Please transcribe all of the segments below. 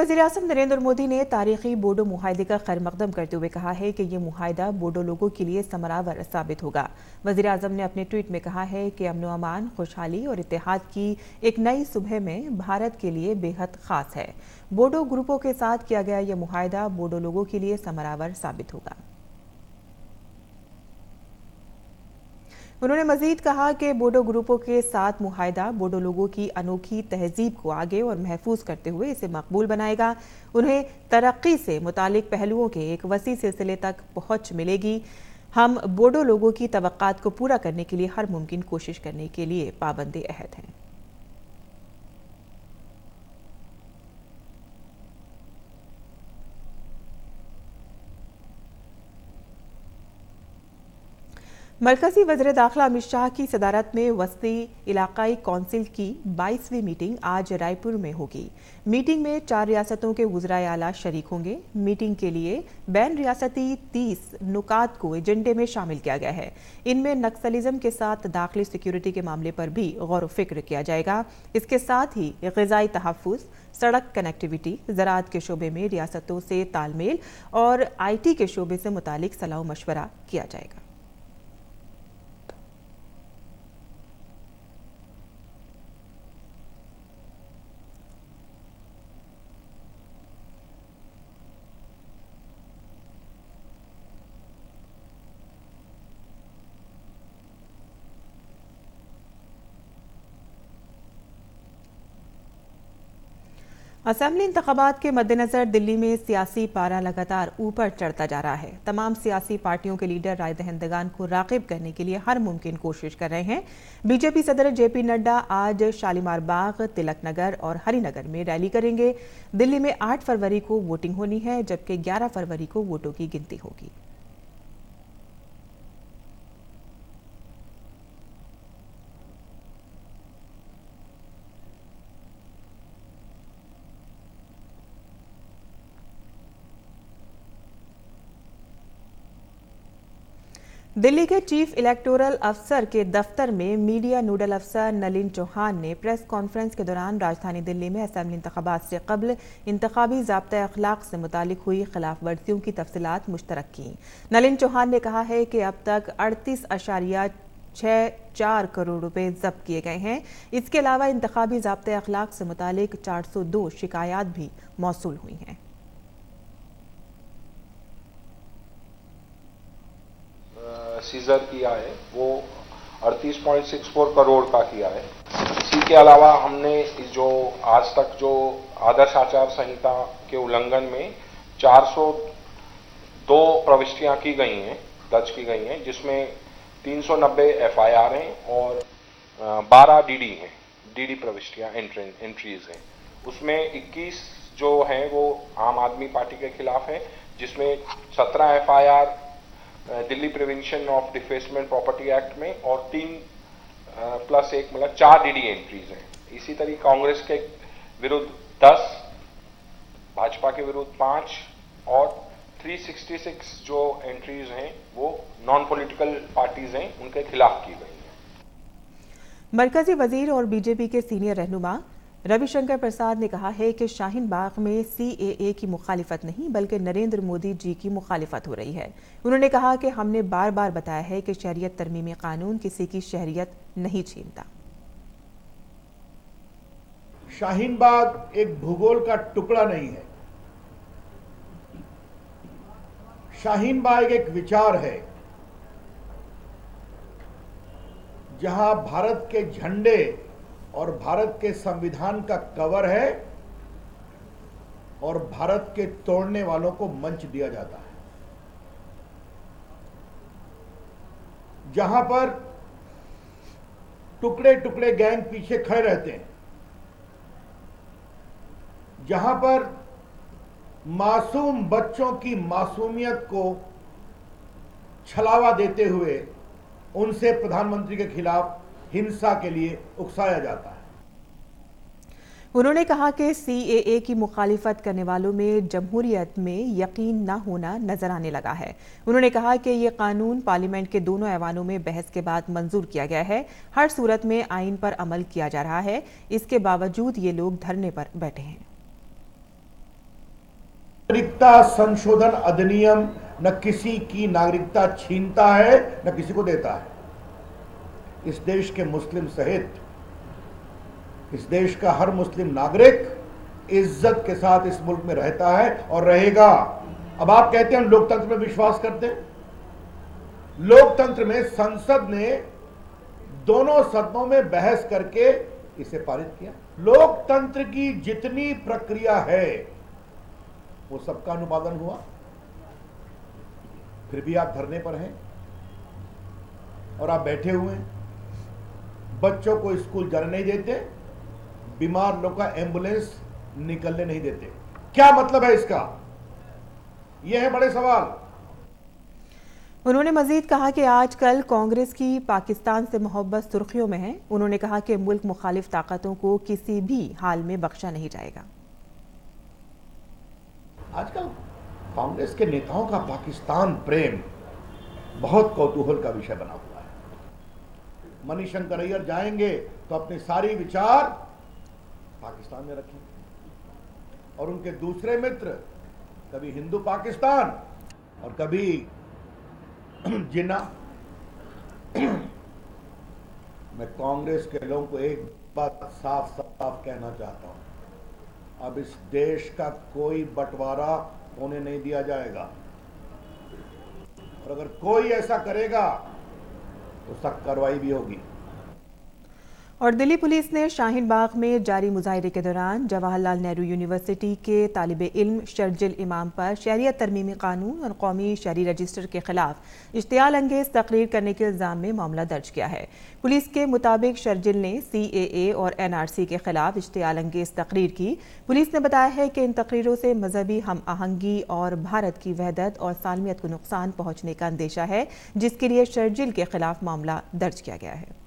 वज़ीर-ए-आज़म नरेंद्र मोदी ने तारीखी बोडो मुआहदे का खैरमकदम करते हुए कहा है कि ये मुआहदा बोडो लोगों के लिए समरावर साबित होगा। वज़ीर-ए-आज़म ने अपने ट्वीट में कहा है कि अमन अमान, खुशहाली और इत्तेहाद की एक नई सुबह में भारत के लिए बेहद खास है। बोडो ग्रुपों के साथ किया गया ये मुआहदा बोडो लोगों के लिए समरावर साबित होगा। उन्होंने मजीद कहा कि बोडो ग्रुपों के साथ मुआहदा बोडो लोगों की अनोखी तहजीब को आगे और महफूज करते हुए इसे मकबूल बनाएगा। उन्हें तरक्की से मुतालिक पहलुओं के एक वसी सिलसिले तक पहुंच मिलेगी। हम बोडो लोगों की तवक्कात को पूरा करने के लिए हर मुमकिन कोशिश करने के लिए पाबंद अहद हैं। मरकजी वज़ीर दाखिला अमित शाह की सदारत में वस्ती इलाकाई कौंसिल की 22वीं मीटिंग आज रायपुर में होगी। मीटिंग में 4 रियासतों के वज़राए आला शरीक होंगे। मीटिंग के लिए बैन रियासती 30 नुकात को एजेंडे में शामिल किया गया है। इनमें नक्सलिज्म के साथ दाखिली सिक्योरिटी के मामले पर भी गौर फिक्र किया जाएगा। इसके साथ ही ग़िज़ाई तहफ़्फ़ुज़, सड़क कनेक्टिविटी, ज़राअत के शोबे में रियासतों से तालमेल और IT के शोबे से मुतालिक सलाह मशवरा किया जाएगा। असेंबली इंतखाबात के मद्देनजर दिल्ली में सियासी पारा लगातार ऊपर चढ़ता जा रहा है। तमाम सियासी पार्टियों के लीडर राय दहिंदगान को राग़िब करने के लिए हर मुमकिन कोशिश कर रहे हैं। बीजेपी सदर JP नड्डा आज शालीमार बाग, तिलक नगर और हरिनगर में रैली करेंगे। दिल्ली में 8 फरवरी को वोटिंग होनी है, जबकि 11 फरवरी को वोटों की गिनती होगी। दिल्ली के चीफ इलेक्टोरल अफसर के दफ्तर में मीडिया नोडल अफसर नलिन चौहान ने प्रेस कॉन्फ्रेंस के दौरान राजधानी दिल्ली में असेंबली इंतखाबात से कबल इंतखाबी ज़ाब्ता अखलाक से मुतालिक हुई खिलाफ वर्जियों की तफसीलात मुश्तरक की। नलिन चौहान ने कहा है कि अब तक 38.64 करोड़ रुपए जब्त किए गए हैं। इसके अलावा इंतखाबी ज़ाब्ता अखलाक से मुतालिक 402 शिकायत भी मौसूल हुई हैं। सीजर किया है वो 38.64 करोड़ का किया है। इसी के अलावा हमने जो आज तक जो आदर्श आचार संहिता के उल्लंघन में 402 प्रविष्टियां की गई हैं, दर्ज की गई हैं, जिसमें 390 FIR हैं और 12 DD हैं, DD प्रविष्टियां एंट्रीज हैं। उसमें 21 जो हैं वो आम आदमी पार्टी के खिलाफ है, जिसमें 17 FIR Delhi prevention of defacement property act में और 3+1 मतलब 4 DD एंट्रीज हैं। इसी तरह कांग्रेस के विरुद्ध 10, भाजपा के विरुद्ध 5 और 366 जो एंट्रीज हैं वो नॉन पॉलिटिकल पार्टीज हैं, उनके खिलाफ की गई हैं। मरकजी वजीर और बीजेपी के सीनियर रहनुमा रविशंकर प्रसाद ने कहा है कि शाहीन बाग में CAA की मुखालिफत नहीं बल्कि नरेंद्र मोदी जी की मुखालिफत हो रही है। उन्होंने कहा कि हमने बार बार बताया है कि शहरियत तरमीमी कानून किसी की शहरियत नहीं छीनता। शाहीन बाग एक भूगोल का टुकड़ा नहीं है। शाहीन बाग एक विचार है जहां भारत के झंडे और भारत के संविधान का कवर है और भारत के तोड़ने वालों को मंच दिया जाता है। जहां पर टुकड़े टुकड़े गैंग पीछे खड़े रहते हैं, जहां पर मासूम बच्चों की मासूमियत को छलावा देते हुए उनसे प्रधानमंत्री के खिलाफ हिंसा के लिए उकसाया जाता है। उन्होंने कहा कि CAA की मुखालिफत करने वालों में जमहूरियत में यकीन न होना नजर आने लगा है। उन्होंने कहा कि ये कानून पार्लियामेंट के दोनों ऐवानों में बहस के बाद मंजूर किया गया है। हर सूरत में आइन पर अमल किया जा रहा है। इसके बावजूद ये लोग धरने पर बैठे हैं। नागरिकता संशोधन अधिनियम न किसी की नागरिकता छीनता है न किसी को देता है। इस देश के मुस्लिम सहित इस देश का हर मुस्लिम नागरिक इज्जत के साथ इस मुल्क में रहता है और रहेगा। अब आप कहते हैं हम लोकतंत्र में विश्वास करते हैं। लोकतंत्र में संसद ने दोनों सदनों में बहस करके इसे पारित किया। लोकतंत्र की जितनी प्रक्रिया है वो सबका अनुपालन हुआ, फिर भी आप धरने पर हैं और आप बैठे हुए हैं। बच्चों को स्कूल जाने नहीं देते, बीमार लोग का एम्बुलेंस निकलने नहीं देते। क्या मतलब है इसका? यह है बड़े सवाल। उन्होंने मजीद कहा कि आजकल कांग्रेस की पाकिस्तान से मोहब्बत सुर्खियों में है। उन्होंने कहा कि मुल्क मुखालिफ ताकतों को किसी भी हाल में बख्शा नहीं जाएगा। आजकल कांग्रेस के नेताओं का पाकिस्तान प्रेम बहुत कौतूहल का विषय बना हुआ है। मनीशंकर अय्यर जाएंगे तो अपने सारी विचार पाकिस्तान में रखेंगे और उनके दूसरे मित्र कभी हिंदू पाकिस्तान और कभी जिन्ना। मैं कांग्रेस के लोगों को एक बात साफ साफ कहना चाहता हूं, अब इस देश का कोई बंटवारा होने नहीं दिया जाएगा और अगर कोई ऐसा करेगा तो सख्त कार्रवाई भी होगी। और दिल्ली पुलिस ने शाहीन बाग में जारी मुजाहिरे के दौरान जवाहरलाल नेहरू यूनिवर्सिटी के तालिबे इल्म शर्जिल इमाम पर शरियत तरमीमी कानून और कौमी शहरी रजिस्टर के खिलाफ इश्तियाल अंगेज तकरीर करने के इल्जाम में मामला दर्ज किया है। पुलिस के मुताबिक शर्जिल ने CAA और NRC के खिलाफ इश्तियाल अंगेज तकरीर की। पुलिस ने बताया है कि इन तकरीरों से मजहबी हम आहंगी और भारत की वहदत और सालमियत को नुकसान पहुंचने का अंदेशा है, जिसके लिए शर्जिल के खिलाफ मामला दर्ज किया गया है।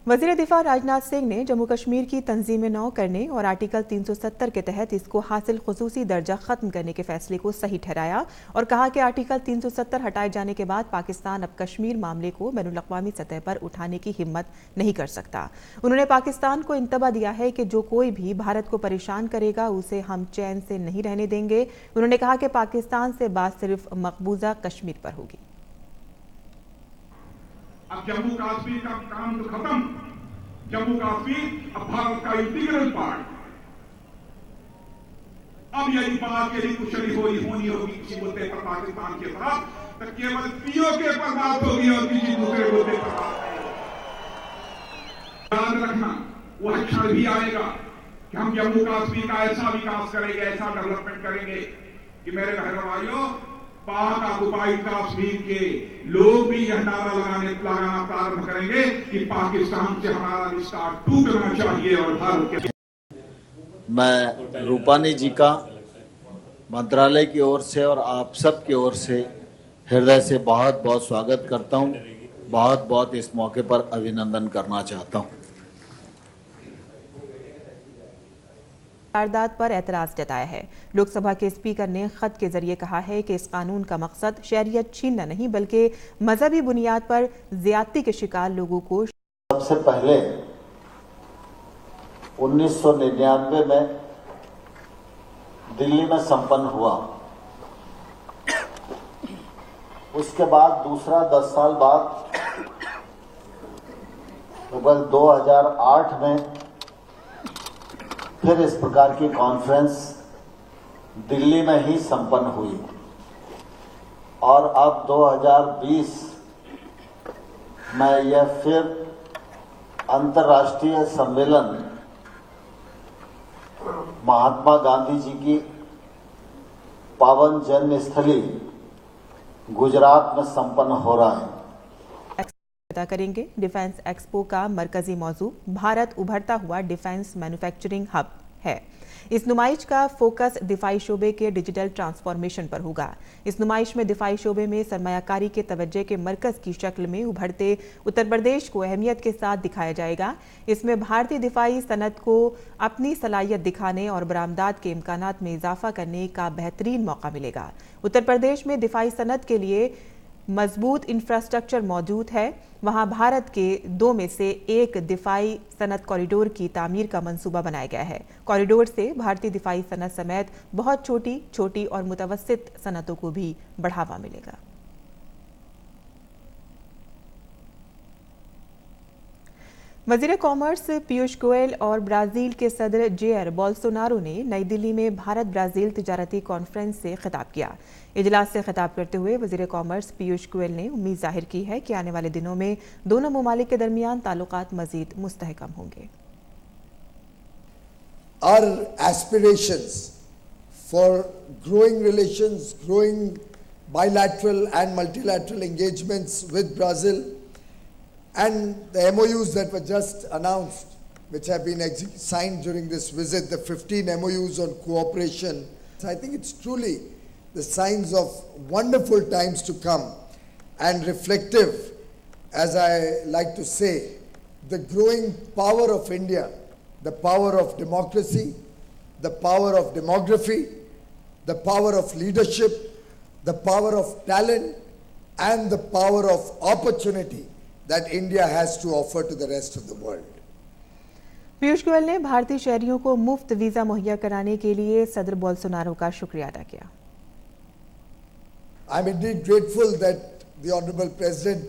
वज़ीर दिफा राजनाथ सिंह ने जम्मू कश्मीर की तंजीम नौ करने और आर्टिकल 370 के तहत इसको हासिल खुसूसी दर्जा खत्म करने के फैसले को सही ठहराया और कहा कि आर्टिकल 370 हटाए जाने के बाद पाकिस्तान अब कश्मीर मामले को बैनुल-अक़वामी सतह पर उठाने की हिम्मत नहीं कर सकता। उन्होंने पाकिस्तान को इंतबा दिया है कि जो कोई भी भारत को परेशान करेगा उसे हम चैन से नहीं रहने देंगे। उन्होंने कहा कि पाकिस्तान से बात सिर्फ मकबूजा कश्मीर पर होगी। अब जम्मू कश्मीर का काम तो खत्म, जम्मू कश्मीर अब भारत का इंटीग्रल पार्ट। अब यदि बात यदि कुछ होनी होगी किसी मुद्दे पर पाकिस्तान के साथ, तो केवल POK पर बात होगी और किसी दूसरे मुद्दे पर बात नहीं। याद रखना वह क्षण भी आएगा कि हम जम्मू कश्मीर का ऐसा विकास करेंगे, ऐसा डेवलपमेंट करेंगे कि मेरे बहन भाइयों, पाक ऑक्युपाइड कश्मीर के लोग भी यह नारा लगाना प्रारंभ करेंगे कि पाकिस्तान से हमारा रिश्ता टूटना चाहिए और भारत के। मैं रूपानी जी का मंत्रालय की ओर से और आप सब की ओर से हृदय से बहुत बहुत स्वागत करता हूं। बहुत बहुत इस मौके पर अभिनंदन करना चाहता हूं। वारदात पर एतराज जताया है। लोकसभा के स्पीकर ने खत के जरिए कहा है कि इस कानून का मकसद शरीयत छीनना नहीं बल्कि मजहबी बुनियाद पर ज्यादती के शिकार लोगों को। सबसे पहले 1999 में दिल्ली में संपन्न हुआ, उसके बाद दूसरा 10 साल बाद लगभग 2008 में फिर इस प्रकार की कॉन्फ्रेंस दिल्ली में ही संपन्न हुई और अब 2020 में यह फिर अंतर्राष्ट्रीय सम्मेलन महात्मा गांधी जी की पावन जन्मस्थली गुजरात में संपन्न हो रहा है। करेंगे डिफेंस एक्सपो का मरकजी मौजू भारत उभरता हुआ डिफेंस मैन्युफैक्चरिंग हब है। इस नुमाइश का फोकस दिफाई शोबे के डिजिटल ट्रांसफॉर्मेशन पर होगा। इस नुमाइश में दिफाई शोबे में सरमायाकारी के तवज्जे के मरकज की शक्ल में उभरते उत्तर प्रदेश को अहमियत के साथ दिखाया जाएगा। इसमें भारतीय दिफाई सनत को अपनी सलाहियत दिखाने और बरामदात के इम्कानात में इजाफा करने का बेहतरीन मौका मिलेगा। उत्तर प्रदेश में दिफाई सनत के लिए मजबूत इंफ्रास्ट्रक्चर मौजूद है, वहां भारत के 2 में से 1 दिफाई सनत कॉरिडोर की तामीर का मंसूबा बनाया गया है। कॉरिडोर से भारतीय दिफाई सनत समेत बहुत छोटी और मुतवस्सित सनतों को भी बढ़ावा मिलेगा। वजीर कॉमर्स पीयूष गोयल और ब्राजील के सदर जेयर बोल्सोनारो ने नई दिल्ली में भारत ब्राजील तिजारती कॉन्फ्रेंस से खिताब किया। इजलास से खिताब करते हुए वजीर कॉमर्स पीयूष गोयल ने उम्मीद जाहिर की है कि आने वाले दिनों में दोनों ममालिक के दरमियान ताल्लुकात मजीद मुस्तहकम होंगे। Our aspirations for growing relations, growing bilateral and multilateral engagements with Brazil, and the MOUs that were just announced, which have been signed during this visit, the 15 MOUs on cooperation. So I think it's truly the signs of wonderful times to come and reflective, as I like to say, the growing power of India, the power of democracy, the power of demography, the power of leadership, the power of talent, and the power of opportunity that India has to offer to the rest of the world. Piyush Goyal ने भारतीय शहरियों को मुफ्त visa मुहैया कराने के लिए सदर बोल्सोनारो का शुक्रिया अदा किया। I'm indeed grateful that the Honorable President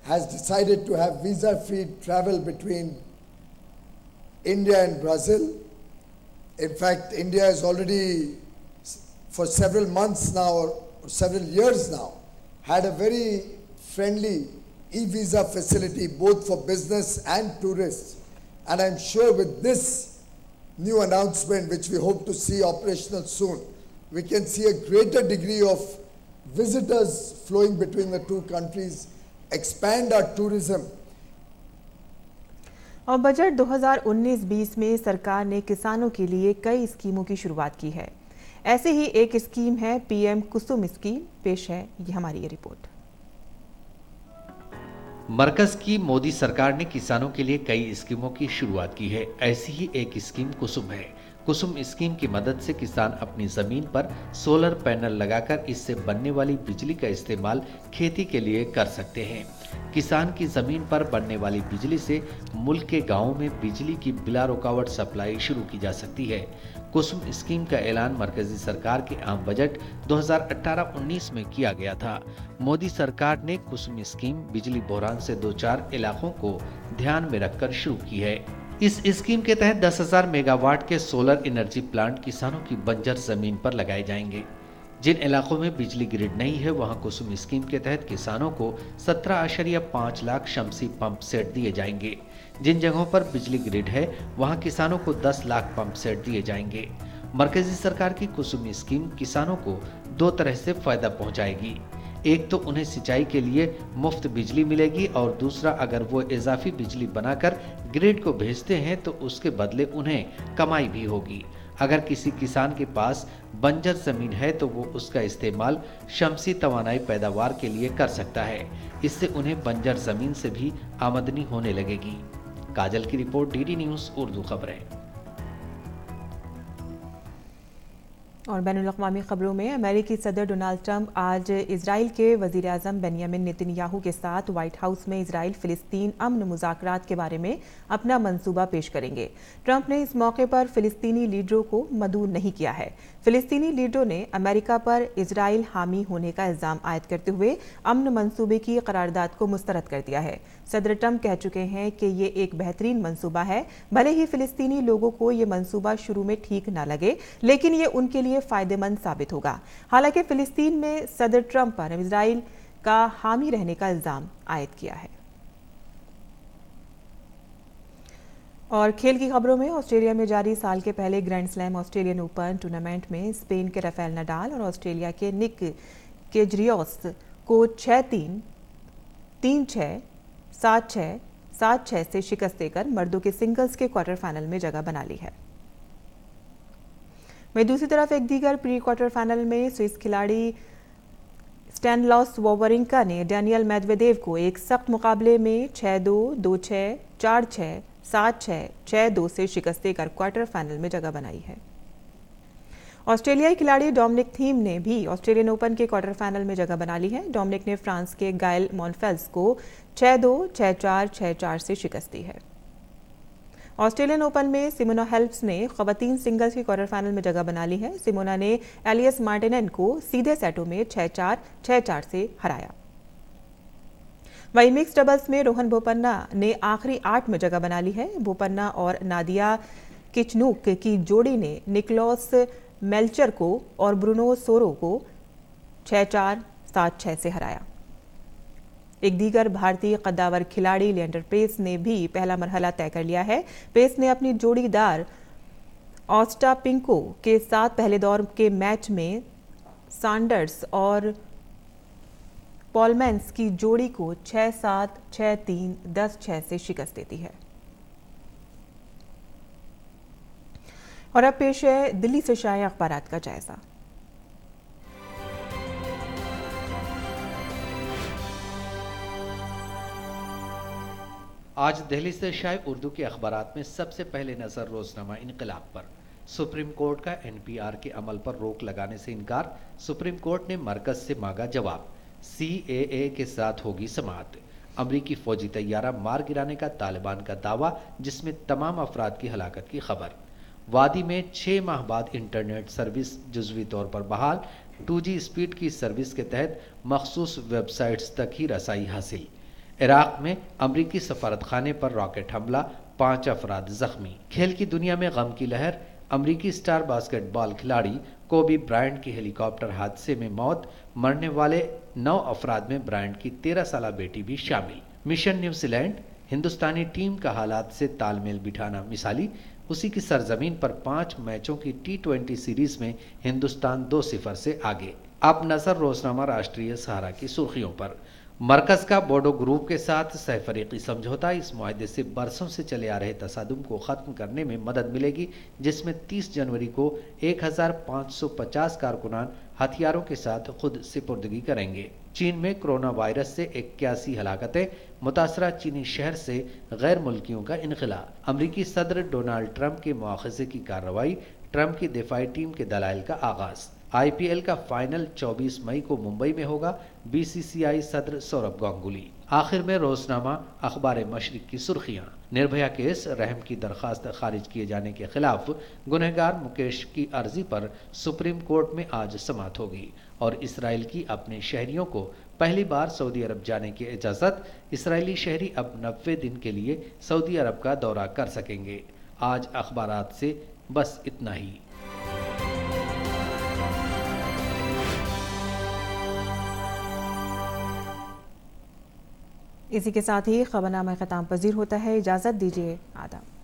has decided to have visa-free travel between India and Brazil. In fact, India has already, for several months now, or several years now, had a very friendly e-visa facility both for business and tourists. And I'm sure with this new announcement, which we hope to see operational soon, we can see a greater degree of visitors flowing between the two countries, expand our tourism. और budget 2019-20 में सरकार ने किसानों के लिए कई स्कीमों की शुरुआत की है। ऐसे ही एक स्कीम है पीएम कुसुम स्कीम। पेश है ये हमारी ये रिपोर्ट। मरकज की मोदी सरकार ने किसानों के लिए कई स्कीमों की शुरुआत की है। ऐसी ही एक स्कीम कुसुम है। कुसुम स्कीम की मदद से किसान अपनी जमीन पर सोलर पैनल लगाकर इससे बनने वाली बिजली का इस्तेमाल खेती के लिए कर सकते हैं। किसान की जमीन पर बनने वाली बिजली से मुल्क के गांवों में बिजली की बिला रुकावट सप्लाई शुरू की जा सकती है। कुसुम स्कीम का ऐलान मरकजी सरकार के आम बजट 2018-19 में किया गया था। मोदी सरकार ने कुसुम स्कीम बिजली बहरान से दो चार इलाकों को ध्यान में रखकर शुरू की है। इस स्कीम के तहत 10,000 मेगावाट के सोलर एनर्जी प्लांट किसानों की बंजर जमीन पर लगाए जाएंगे। जिन इलाकों में बिजली ग्रिड नहीं है वहां कुसुम स्कीम के तहत किसानों को 17.5 लाख शमसी पंप सेट दिए जाएंगे। जिन जगहों पर बिजली ग्रिड है वहां किसानों को 10 लाख पंप सेट दिए जाएंगे। मरकजी सरकार की कुसुम स्कीम किसानों को दो तरह से फायदा पहुंचाएगी। एक तो उन्हें सिंचाई के लिए मुफ्त बिजली मिलेगी और दूसरा अगर वो इजाफी बिजली बनाकर ग्रिड को भेजते हैं तो उसके बदले उन्हें कमाई भी होगी। अगर किसी किसान के पास बंजर जमीन है तो वो उसका इस्तेमाल शमसी तवानाई पैदावार के लिए कर सकता है। इससे उन्हें बंजर जमीन से भी आमदनी होने लगेगी। काजल की रिपोर्ट, डीडी न्यूज़ उर्दू खबरें। और बैनुल-अक़वामी खबरों में अमेरिकी सदर डोनाल्ड ट्रंप आज इजराइल के वज़ीर आज़म बेंयामिन नेतन्याहू के साथ व्हाइट हाउस में इजराइल फिलिस्तीन अमन मुज़ाकरात के बारे में अपना मंसूबा पेश करेंगे। ट्रंप ने इस मौके पर फिलिस्तीनी लीडरों को मदऊ नहीं किया है। फिलिस्तीनी लीडरों ने अमेरिका पर इजराइल हामी होने का इल्ज़ाम आयद करते हुए अमन मंसूबे की करारदाद को मुस्तरद कर दिया है। सदर ट्रंप कह चुके हैं कि ये एक बेहतरीन मंसूबा है। भले ही फिलिस्तीनी लोगों को ये मंसूबा शुरू में ठीक ना लगे, लेकिन ये उनके लिए फायदेमंद साबित होगा। हालांकि फिलिस्तीन में सदर ट्रंप पर इजराइल का हामी रहने का इल्जाम आयद किया है। और खेल की खबरों में ऑस्ट्रेलिया में जारी साल के पहले grand slam Australian open tournament में स्पेन के राफेल नडाल और ऑस्ट्रेलिया के निक केजरियोस को 6-3, 3-6, 7-6, 7-6 से शिकस्त देकर मर्दों के सिंगल्स के क्वार्टर फाइनल में जगह बना ली है। वहीं दूसरी तरफ एक दीगर प्री क्वार्टर फाइनल में स्विस खिलाड़ी स्टैनिस्लास वावरिंका ने डेनियल मेदवेदेव को एक सख्त मुकाबले में 6-2, 2-6, 4-6, 7-6, 6-2 से शिकस्त देकर क्वार्टर फाइनल में जगह बनाई है। ऑस्ट्रेलियाई खिलाड़ी डोमिनिक थीम ने भी ऑस्ट्रेलियन ओपन के क्वार्टर फाइनल में जगह बना ली है। डोमिनिक ने फ्रांस के गायल मॉनफेल्स को 6-2, 6-4, 6-4 से शिकस्त दी है। ऑस्ट्रेलियन ओपन में सिमोना हेल्प्स ने खवातीन सिंगल्स के क्वार्टर फाइनल में जगह बना ली है। सिमोना ने एलियस मार्टिनेन को सीधे सेटों में 6-4, 6-4 से हराया। वहीं मिक्स डबल्स में रोहन बोपन्ना ने आखिरी 8 में जगह बना ली है। बोपन्ना और नादिया किचनूक की जोड़ी ने निकोलस मेल्चर को और ब्रूनो सोरो को 6-4, 7-6 से हराया। एक दीगर भारतीय कद्दावर खिलाड़ी लिएंडर पेस ने भी पहला मरहला तय कर लिया है। पेस ने अपनी जोड़ीदार ऑस्टापिंको के साथ पहले दौर के मैच में सैंडर्स और पॉलमैन्स की जोड़ी को 6-7, 6-3, 10-6 से शिकस्त देती है। और अब पेश है दिल्ली से शाया अखबारात का जायजा। आज दिल्ली से शाये उर्दू के अखबारात में सबसे पहले नजर रोजनामा इनकलाब पर। सुप्रीम कोर्ट का एनपीआर के अमल पर रोक लगाने से इनकार, सुप्रीम कोर्ट ने मरकज से मांगा जवाब। सीएए के साथ होगी समाअत। अमरीकी फौजी तैयारा मार गिराने का तालिबान का दावा, जिसमें तमाम अफराद की हलाकत की खबर। वादी में 6 माह बाद इंटरनेट सर्विस जुज़वी तौर पर बहाल। 2G स्पीड की सर्विस के तहत मखसूस वेबसाइट्स तक ही रसाई हासिल। इराक में अमरीकी सफारतखाने पर रॉकेट हमला, 5 अफराद जख्मी। खेल की दुनिया में गम की लहर। अमरीकी स्टार बास्केटबॉल खिलाड़ी कोबी ब्रायंट की हेलीकॉप्टर हादसे में मौत। मरने वाले 9 अफराद में ब्रायंट की 13 साला बेटी भी शामिल। मिशन न्यूजीलैंड, हिंदुस्तानी टीम का हालात से तालमेल बिठाना मिसाली। उसी की सरजमीन पर 5 मैचों की T20 सीरीज में हिंदुस्तान 2-0 से आगे। अब नजर रोजनामा राष्ट्रीय सहारा की सुर्खियों पर। मरकज का बोडो ग्रुप के साथ सहफरीकी समझौता। इस मुआहदे से बरसों से चले आ रहे तसादुम को खत्म करने में मदद मिलेगी, जिसमें 30 जनवरी को 1550 कारकुनान हथियारों के साथ खुद सिपुर्दगी करेंगे। चीन में कोरोना वायरस से 81 हलाकतें। मुतासरा चीनी शहर से गैर मुल्कियों का इनखला। अमरीकी सदर डोनाल्ड ट्रंप के मुआखजे की कार्रवाई। ट्रंप की दिफाई टीम के दलाइल का आगाज। IPL का फाइनल 24 मई को मुंबई में होगा। BCCI सदर सौरभ गांगुली। आखिर में रोजनामा अखबार मशरिक की सुर्खियां। निर्भया केस, रहम की दरखास्त खारिज किए जाने के खिलाफ गुनहगार मुकेश की अर्जी पर सुप्रीम कोर्ट में आज समाअत होगी। और इसराइल की अपने शहरियों को पहली बार सऊदी अरब जाने की इजाज़त। इसराइली शहरी अब 90 दिन के लिए सऊदी अरब का दौरा कर सकेंगे। आज अखबारात से बस इतना ही। इसी के साथ ही खबरनामा ख़त्म पजीर होता है। इजाज़त दीजिए, आदाब।